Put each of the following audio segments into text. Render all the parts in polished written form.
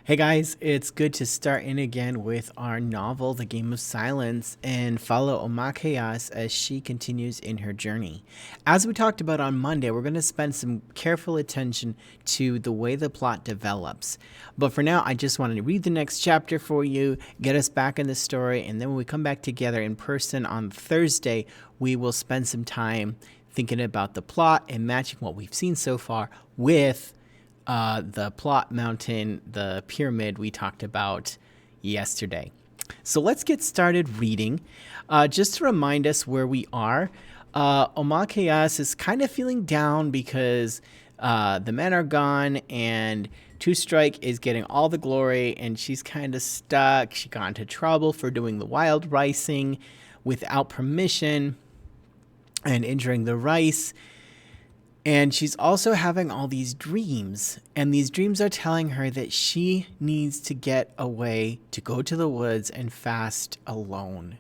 Hey guys, it's good to start in again with our novel, The Game of Silence, and follow Omakayas as she continues in her journey. As we talked about on Monday, we're going to spend some careful attention to the way the plot develops. But for now, I just wanted to read the next chapter for you, get us back in the story, and then when we come back together in person on Thursday, we will spend some time thinking about the plot and matching what we've seen so far with the plot mountain, the pyramid we talked about yesterday. So let's get started reading. Just to remind us where we are, Omakayas is kind of feeling down because the men are gone and Two Strike is getting all the glory and she's kind of stuck. She got into trouble for doing the wild ricing without permission and injuring the rice. And she's also having all these dreams, and these dreams are telling her that she needs to get away, to go to the woods and fast alone.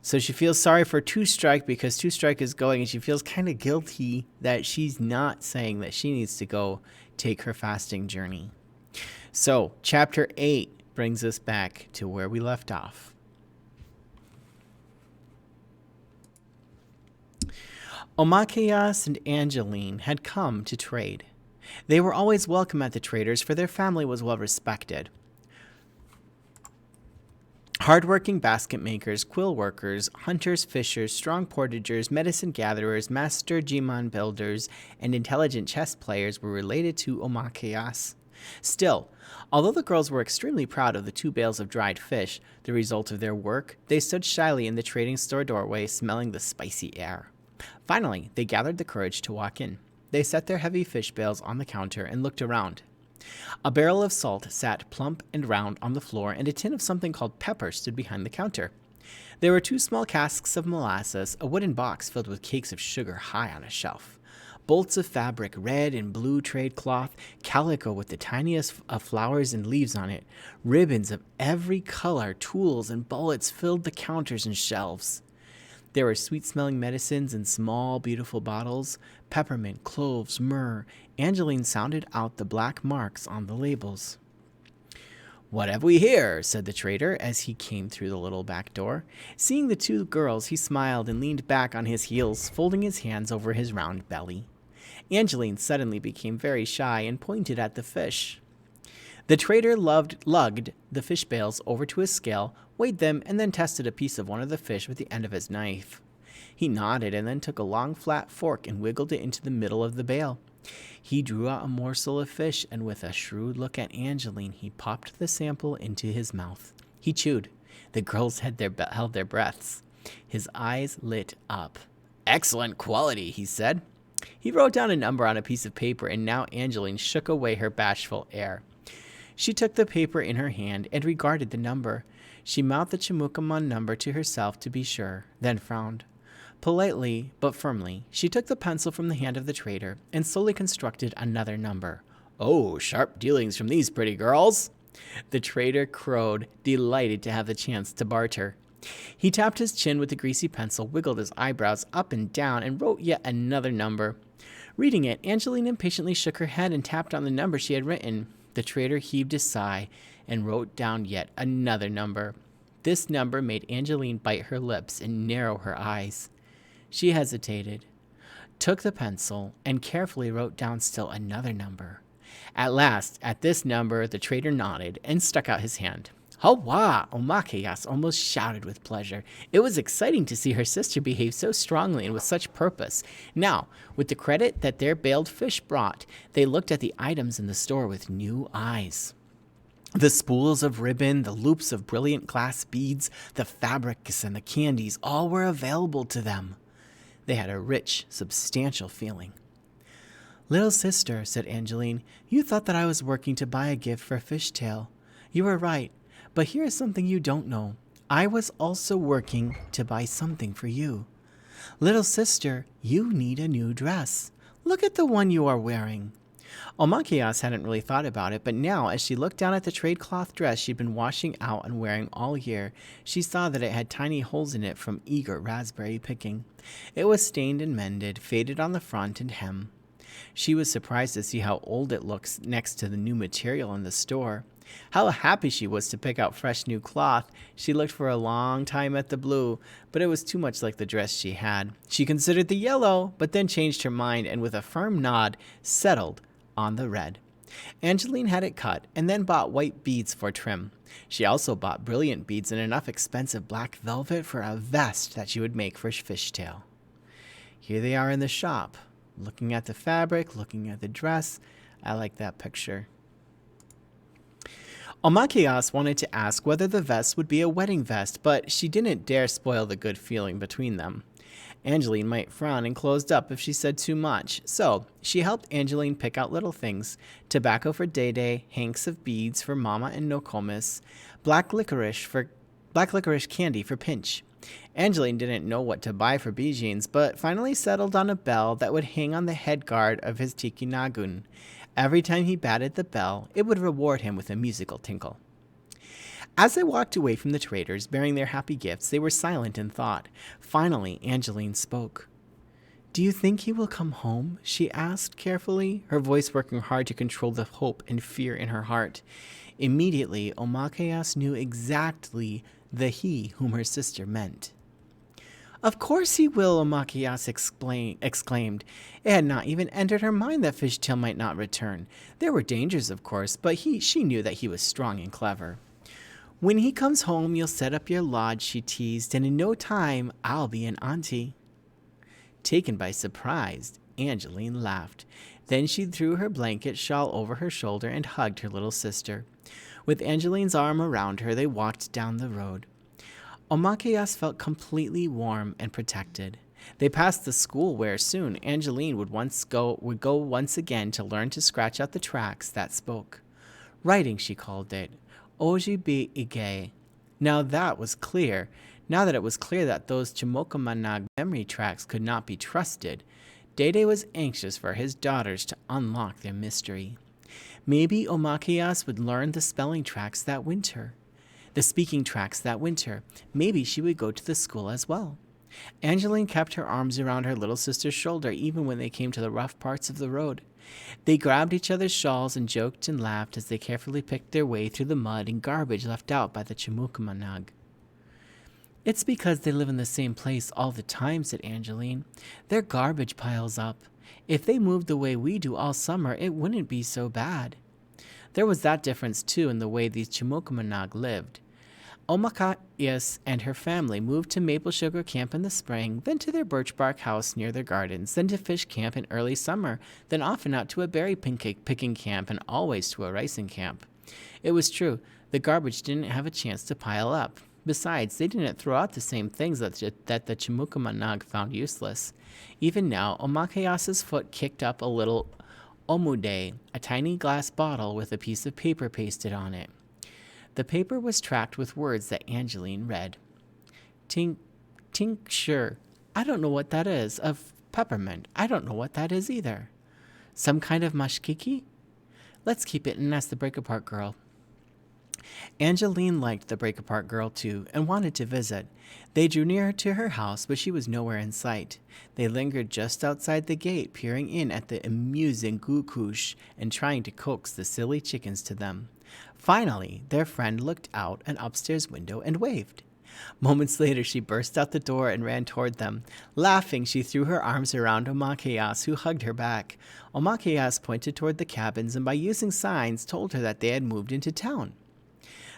So she feels sorry for Two Strike because Two Strike is going, and she feels kind of guilty that she's not saying that she needs to go take her fasting journey. So chapter 8 brings us back to where we left off. Omakayas and Angeline had come to trade. They were always welcome at the traders, for their family was well respected. Hardworking basket makers, quill workers, hunters, fishers, strong portagers, medicine gatherers, master jiman builders, and intelligent chess players were related to Omakayas. Still, although the girls were extremely proud of the 2 bales of dried fish, the result of their work, they stood shyly in the trading store doorway, smelling the spicy air. Finally, they gathered the courage to walk in. They set their heavy fish bales on the counter and looked around. A barrel of salt sat plump and round on the floor, and a tin of something called pepper stood behind the counter. There were 2 small casks of molasses, a wooden box filled with cakes of sugar high on a shelf. Bolts of fabric, red and blue trade cloth, calico with the tiniest of flowers and leaves on it, ribbons of every color, tools and bullets filled the counters and shelves. There were sweet-smelling medicines in small, beautiful bottles, peppermint, cloves, myrrh. Angeline sounded out the black marks on the labels. "What have we here?" said the trader as he came through the little back door. Seeing the 2 girls, he smiled and leaned back on his heels, folding his hands over his round belly. Angeline suddenly became very shy and pointed at the fish. The trader lugged the fish bales over to his scale, weighed them, and then tested a piece of one of the fish with the end of his knife. He nodded and then took a long flat fork and wiggled it into the middle of the bale. He drew out a morsel of fish, and with a shrewd look at Angeline, he popped the sample into his mouth. He chewed. The girls held their breaths. His eyes lit up. "Excellent quality," he said. He wrote down a number on a piece of paper, and now Angeline shook away her bashful air. She took the paper in her hand and regarded the number. She mouthed the Chimukamon number to herself to be sure, then frowned. Politely, but firmly, she took the pencil from the hand of the trader and slowly constructed another number. "Oh, sharp dealings from these pretty girls!" The trader crowed, delighted to have the chance to barter. He tapped his chin with the greasy pencil, wiggled his eyebrows up and down, and wrote yet another number. Reading it, Angeline impatiently shook her head and tapped on the number she had written. The trader heaved a sigh and wrote down yet another number. This number made Angeline bite her lips and narrow her eyes. She hesitated, took the pencil, and carefully wrote down still another number. At last, at this number, the trader nodded and stuck out his hand. "Hawa!" Omakayas almost shouted with pleasure. It was exciting to see her sister behave so strongly and with such purpose. Now, with the credit that their baled fish brought, they looked at the items in the store with new eyes. The spools of ribbon, the loops of brilliant glass beads, the fabrics and the candies, all were available to them. They had a rich, substantial feeling. "Little sister," said Angeline, "you thought that I was working to buy a gift for a fishtail. You were right. But here is something you don't know. I was also working to buy something for you. Little sister, you need a new dress. Look at the one you are wearing." Omakayas hadn't really thought about it, but now, as she looked down at the trade cloth dress she'd been washing out and wearing all year, she saw that it had tiny holes in it from eager raspberry picking. It was stained and mended, faded on the front and hem. She was surprised to see how old it looks next to the new material in the store. How happy she was to pick out fresh new cloth. She looked for a long time at the blue, but it was too much like the dress she had. She considered the yellow, but then changed her mind and with a firm nod settled on the red. Angeline had it cut and then bought white beads for trim. She also bought brilliant beads and enough expensive black velvet for a vest that she would make for Fishtail. Here they are in the shop, looking at the fabric, looking at the dress. I like that picture. Omakayas wanted to ask whether the vest would be a wedding vest, but she didn't dare spoil the good feeling between them. Angeline might frown and closed up if she said too much, so she helped Angeline pick out little things: tobacco for Day Day, hanks of beads for Mama and Nokomis, black licorice candy for Pinch. Angeline didn't know what to buy for Bijins, but finally settled on a bell that would hang on the head guard of his Tiki Nagun. Every time he batted the bell, it would reward him with a musical tinkle. As they walked away from the traders bearing their happy gifts, they were silent in thought. Finally, Angeline spoke. "Do you think he will come home?" she asked carefully, her voice working hard to control the hope and fear in her heart. Immediately, Omakayas knew exactly the he whom her sister meant. "Of course he will," Omakayas exclaimed. It had not even entered her mind that Fishtail might not return. There were dangers, of course, but she knew that he was strong and clever. "When he comes home, you'll set up your lodge," she teased, "and in no time, I'll be an auntie." Taken by surprise, Angeline laughed. Then she threw her blanket shawl over her shoulder and hugged her little sister. With Angeline's arm around her, they walked down the road. Omakayas felt completely warm and protected. They passed the school where soon Angeline would go once again to learn to scratch out the tracks that spoke. Writing, she called it. Oji be ige. Now that it was clear that those Chimokamanag memory tracks could not be trusted, Dede was anxious for his daughters to unlock their mystery. Maybe Omakayas would learn the spelling tracks that winter. The speaking tracks that winter. Maybe she would go to the school as well. Angeline kept her arms around her little sister's shoulder even when they came to the rough parts of the road. They grabbed each other's shawls and joked and laughed as they carefully picked their way through the mud and garbage left out by the Chimukamanag. "It's because they live in the same place all the time," said Angeline. "Their garbage piles up. If they moved the way we do all summer, it wouldn't be so bad." There was that difference, too, in the way these Chimukamanag lived. Omakayas and her family moved to Maple Sugar Camp in the spring, then to their birch bark house near their gardens, then to fish camp in early summer, then often out to a berry picking camp, and always to a ricing camp. It was true, the garbage didn't have a chance to pile up. Besides, they didn't throw out the same things that the Chimukamanag found useless. Even now, Omakayas's foot kicked up a little omude, a tiny glass bottle with a piece of paper pasted on it. The paper was tracked with words that Angeline read. Tincture. I don't know what that is. Of peppermint. I don't know what that is either. Some kind of mashkiki? Let's keep it and ask the break-apart girl. Angeline liked the break-apart girl too and wanted to visit. They drew near to her house, but she was nowhere in sight. They lingered just outside the gate, peering in at the amusing Gukush and trying to coax the silly chickens to them. Finally, their friend looked out an upstairs window and waved. Moments later, she burst out the door and ran toward them. Laughing, she threw her arms around Omakayas, who hugged her back. Omakayas pointed toward the cabins and by using signs told her that they had moved into town.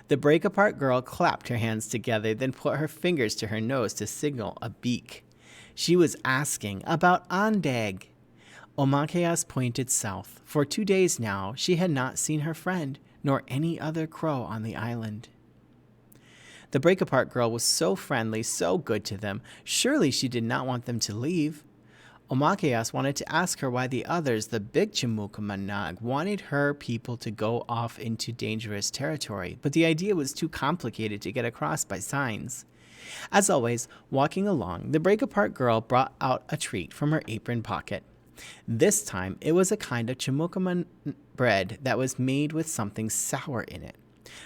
The break-apart girl clapped her hands together, then put her fingers to her nose to signal a beak. She was asking about Andag. Omakayas pointed south. For 2 days now, she had not seen her friend, nor any other crow on the island. The break-apart girl was so friendly, so good to them. Surely she did not want them to leave. Omakayas wanted to ask her why the others, the big Chimukamanag, wanted her people to go off into dangerous territory, but the idea was too complicated to get across by signs. As always, walking along, the break-apart girl brought out a treat from her apron pocket. This time, it was a kind of Chimukaman bread that was made with something sour in it.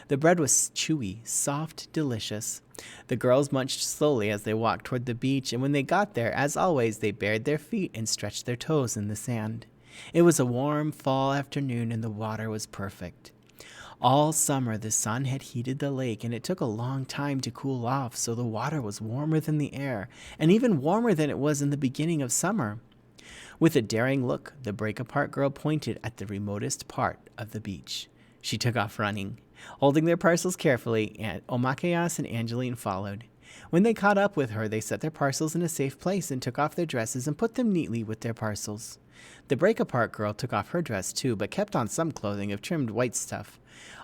The bread was chewy, soft, delicious. The girls munched slowly as they walked toward the beach, and when they got there, as always, they bared their feet and stretched their toes in the sand. It was a warm fall afternoon, and the water was perfect. All summer the sun had heated the lake, and it took a long time to cool off, so the water was warmer than the air, and even warmer than it was in the beginning of summer. With a daring look, the break-apart girl pointed at the remotest part of the beach. She took off running. Holding their parcels carefully, Omakayas and Angeline followed. When they caught up with her, they set their parcels in a safe place and took off their dresses and put them neatly with their parcels. The break-apart girl took off her dress too, but kept on some clothing of trimmed white stuff.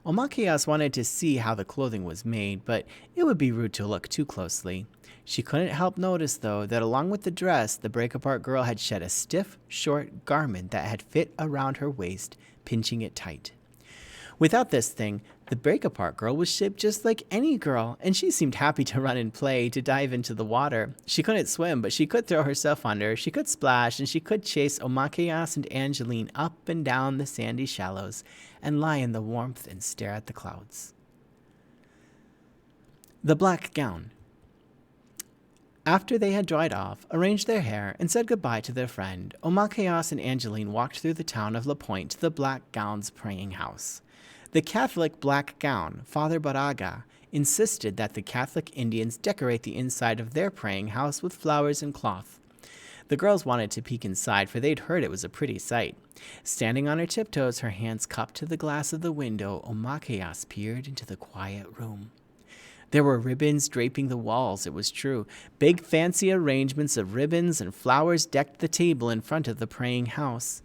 Omakayas wanted to see how the clothing was made, but it would be rude to look too closely. She couldn't help notice, though, that along with the dress, the break-apart girl had shed a stiff, short garment that had fit around her waist, pinching it tight. Without this thing, the break-apart girl was shaped just like any girl, and she seemed happy to run and play, to dive into the water. She couldn't swim, but she could throw herself under, she could splash, and she could chase Omakayas and Angeline up and down the sandy shallows and lie in the warmth and stare at the clouds. The black gown. After they had dried off, arranged their hair, and said goodbye to their friend, Omakayas and Angeline walked through the town of La Pointe to the Black Gown's praying house. The Catholic Black Gown, Father Baraga, insisted that the Catholic Indians decorate the inside of their praying house with flowers and cloth. The girls wanted to peek inside, for they'd heard it was a pretty sight. Standing on her tiptoes, her hands cupped to the glass of the window, Omakayas peered into the quiet room. There were ribbons draping the walls, it was true. Big fancy arrangements of ribbons and flowers decked the table in front of the praying house.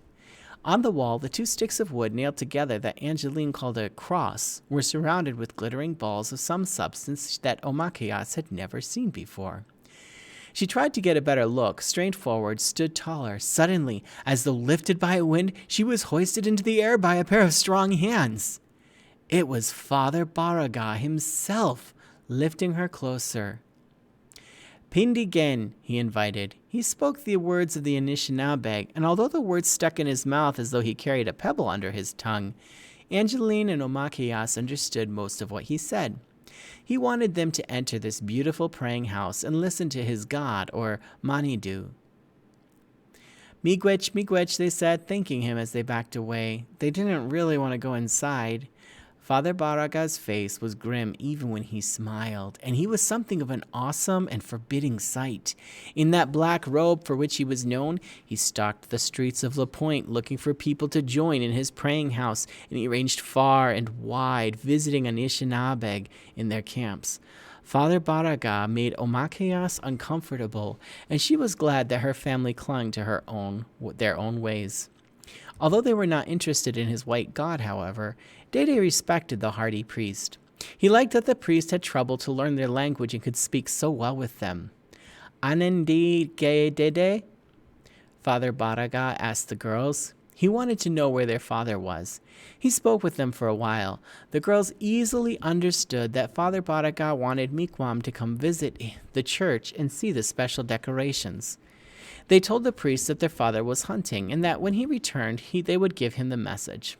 On the wall, the 2 sticks of wood nailed together that Angeline called a cross were surrounded with glittering balls of some substance that Omakayas had never seen before. She tried to get a better look, strained forward, stood taller. Suddenly, as though lifted by a wind, she was hoisted into the air by a pair of strong hands. It was Father Baraga himself, lifting her closer. Pindigen, he invited. He spoke the words of the Anishinaabe, and although the words stuck in his mouth as though he carried a pebble under his tongue, Angeline and Omakayas understood most of what he said. He wanted them to enter this beautiful praying house and listen to his god, or Manidu. Miigwech, they said, thanking him as they backed away. They didn't really want to go inside. Father Baraga's face was grim even when he smiled, and he was something of an awesome and forbidding sight. In that black robe for which he was known, he stalked the streets of La Pointe looking for people to join in his praying house, and he ranged far and wide, visiting Anishinaabe in their camps. Father Baraga made Omakayas uncomfortable, and she was glad that her family clung to their own ways. Although they were not interested in his white god, however, Dede respected the hardy priest. He liked that the priest had trouble to learn their language and could speak so well with them. Anendi ge Dede? Father Baraga asked the girls. He wanted to know where their father was. He spoke with them for a while. The girls easily understood that Father Baraga wanted Miigwech to come visit the church and see the special decorations. They told the priest that their father was hunting and that when he returned, they would give him the message.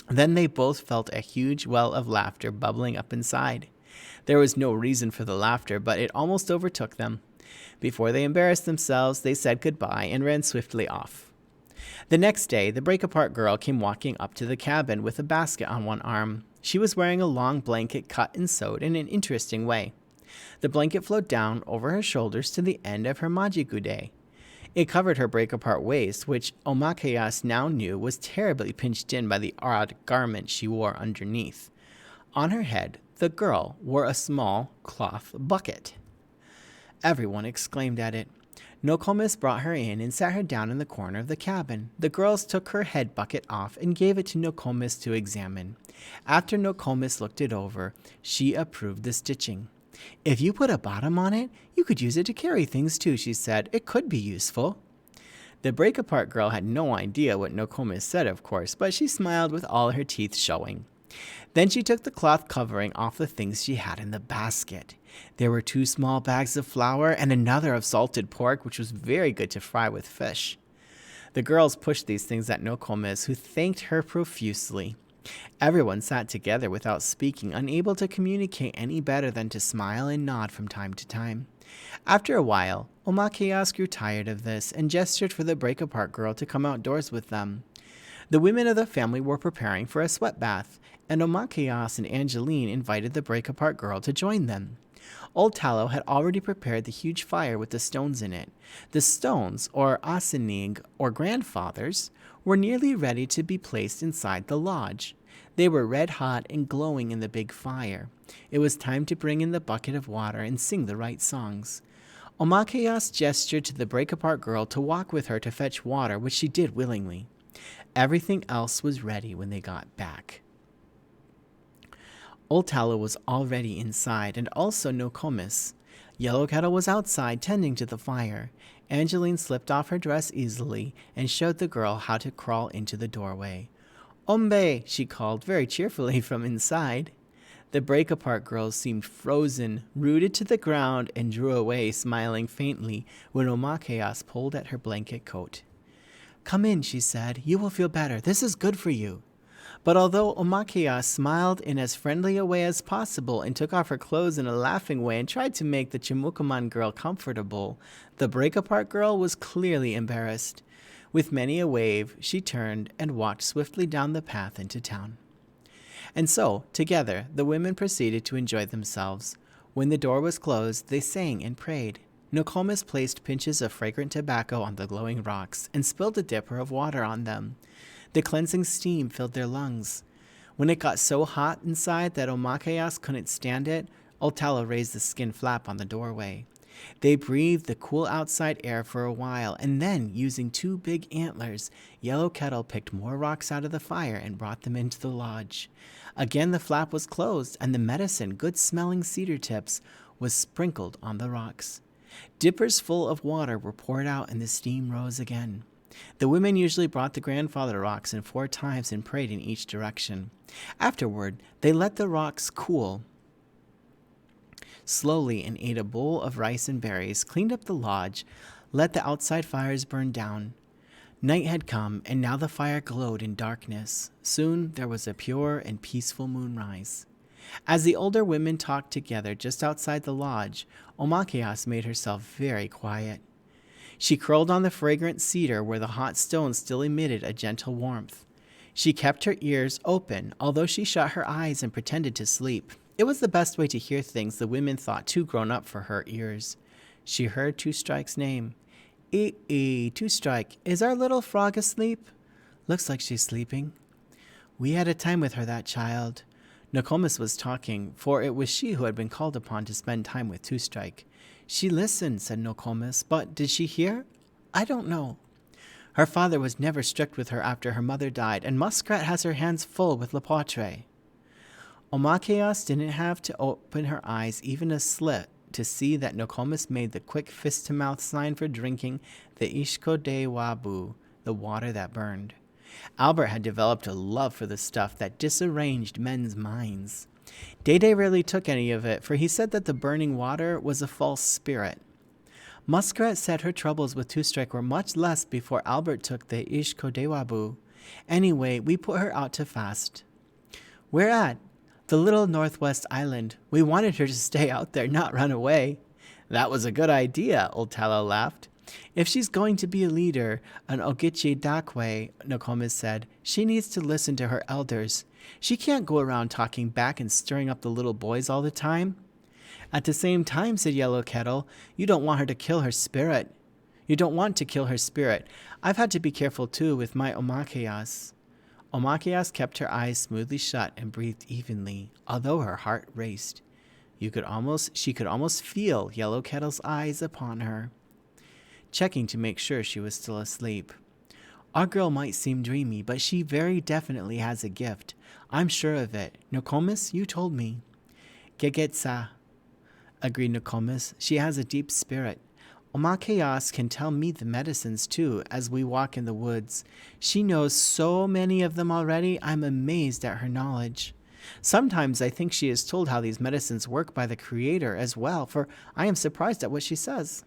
Then they both felt a huge well of laughter bubbling up inside. There was no reason for the laughter, but it almost overtook them. Before they embarrassed themselves, they said goodbye and ran swiftly off. The next day, the break-apart girl came walking up to the cabin with a basket on one arm. She was wearing a long blanket cut and sewed in an interesting way. The blanket flowed down over her shoulders to the end of her majigude. It covered her break-apart waist, which Omakayas now knew was terribly pinched in by the odd garment she wore underneath. On her head, the girl wore a small cloth bucket. Everyone exclaimed at it. Nokomis brought her in and sat her down in the corner of the cabin. The girls took her head bucket off and gave it to Nokomis to examine. After Nokomis looked it over, she approved the stitching. If you put a bottom on it, you could use it to carry things too, she said. It could be useful. The break-apart girl had no idea what Nokomis said, of course, but she smiled with all her teeth showing. Then she took the cloth covering off the things she had in the basket. There were 2 small bags of flour and another of salted pork, which was very good to fry with fish. The girls pushed these things at Nokomis, who thanked her profusely. Everyone sat together without speaking, unable to communicate any better than to smile and nod from time to time. After a while, Omakayas grew tired of this and gestured for the break-apart girl to come outdoors with them. The women of the family were preparing for a sweat bath. and Omakayas and Angeline invited the break-apart girl to join them. Old Tallow had already prepared the huge fire with the stones in it. The stones, or asinig, or grandfathers, were nearly ready to be placed inside the lodge. They were red hot and glowing in the big fire. It was time to bring in the bucket of water and sing the right songs. Omakayas gestured to the break-apart girl to walk with her to fetch water, which she did willingly. Everything else was ready when they got back. Old Tallow was already inside, and also Nokomis. Yellow Kettle was outside tending to the fire. Angeline slipped off her dress easily and showed the girl how to crawl into the doorway. "Ombe!" she called very cheerfully from inside. The break-apart girls seemed frozen, rooted to the ground, and drew away, smiling faintly, when Omakayas pulled at her blanket coat. "Come in," she said. "You will feel better. This is good for you." But although Omakayas smiled in as friendly a way as possible and took off her clothes in a laughing way and tried to make the Chimukaman girl comfortable, the break-apart girl was clearly embarrassed. With many a wave, she turned and walked swiftly down the path into town. And so, together, the women proceeded to enjoy themselves. When the door was closed, they sang and prayed. Nokomis placed pinches of fragrant tobacco on the glowing rocks and spilled a dipper of water on them. The cleansing steam filled their lungs. When it got so hot inside that Omakayas couldn't stand it, Old Tallow raised the skin flap on the doorway. They breathed the cool outside air for a while, and then, using two big antlers, Yellow Kettle picked more rocks out of the fire and brought them into the lodge. Again the flap was closed, and the medicine, good-smelling cedar tips, was sprinkled on the rocks. Dippers full of water were poured out, and the steam rose again. The women usually brought the grandfather rocks in 4 times and prayed in each direction. Afterward, they let the rocks cool slowly and ate a bowl of rice and berries, cleaned up the lodge, let the outside fires burn down. Night had come, and now the fire glowed in darkness. Soon there was a pure and peaceful moonrise. As the older women talked together just outside the lodge, Omakayas made herself very quiet. She curled on the fragrant cedar where the hot stones still emitted a gentle warmth. She kept her ears open, although she shut her eyes and pretended to sleep. It was the best way to hear things the women thought too grown up for her ears. She heard Two Strike's name. Two Strike, is our little frog asleep? Looks like she's sleeping. We had a time with her, that child. Nokomis was talking, for it was she who had been called upon to spend time with Two Strike. She listened, said Nokomis, but did she hear? I don't know. Her father was never strict with her after her mother died, and Muskrat has her hands full with Lepatre. Omakayas didn't have to open her eyes even a slit to see that Nokomis made the quick fist-to-mouth sign for drinking the Ishko de Wabu, the water that burned. Albert had developed a love for the stuff that disarranged men's minds. Day rarely took any of it, for he said that the burning water was a false spirit. Muskrat said her troubles with Two Strike were much less before Albert took the Ishko de Wabu. Anyway, we put her out to fast. Where at? The little northwest island. We wanted her to stay out there, not run away. That was a good idea, Old Tallow laughed. If she's going to be a leader, an Ogichi Dakwe, Nokomis said, she needs to listen to her elders. She can't go around talking back and stirring up the little boys all the time. At the same time, said Yellow Kettle, you don't want her to kill her spirit. You don't want to kill her spirit. I've had to be careful too with my Omakayas. Omakayas kept her eyes smoothly shut and breathed evenly, although her heart raced. She could almost feel Yellow Kettle's eyes upon her, checking to make sure she was still asleep. Our girl might seem dreamy, but she very definitely has a gift. I'm sure of it. Nokomis, you told me. Gegetsa, agreed Nokomis. She has a deep spirit. Omakayas can tell me the medicines too as we walk in the woods. She knows so many of them already, I'm amazed at her knowledge. Sometimes I think she is told how these medicines work by the Creator as well, for I am surprised at what she says.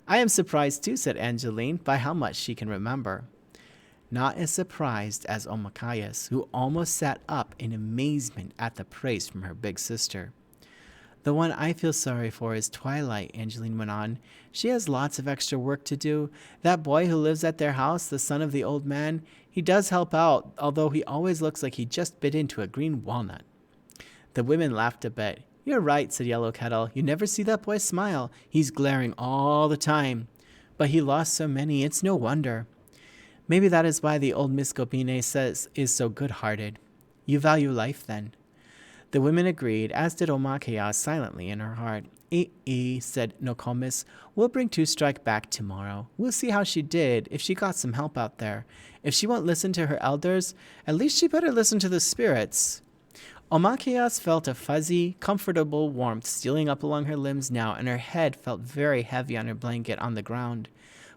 I am surprised too, said Angeline, by how much she can remember. Not as surprised as Omakayas, who almost sat up in amazement at the praise from her big sister. The one I feel sorry for is Twilight, Angeline went on. She has lots of extra work to do. That boy who lives at their house, the son of the old man, he does help out, although he always looks like he just bit into a green walnut. The women laughed a bit. You're right, said Yellow Kettle. You never see that boy smile. He's glaring all the time. But he lost so many, it's no wonder. Maybe that is why the old Miss Gopine says is so good-hearted. You value life, then. The women agreed, as did Omakaya silently in her heart. Said Nokomis. We'll bring Two Strike back tomorrow. We'll see how she did, if she got some help out there. If she won't listen to her elders, at least she better listen to the spirits. Omakayas felt a fuzzy, comfortable warmth stealing up along her limbs now, and her head felt very heavy on her blanket on the ground.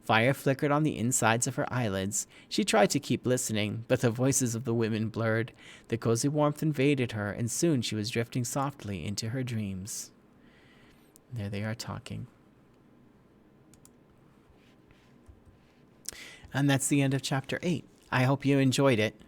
Fire flickered on the insides of her eyelids. She tried to keep listening, but the voices of the women blurred. The cozy warmth invaded her, and soon she was drifting softly into her dreams. There they are talking. And that's the end of chapter 8. I hope you enjoyed it.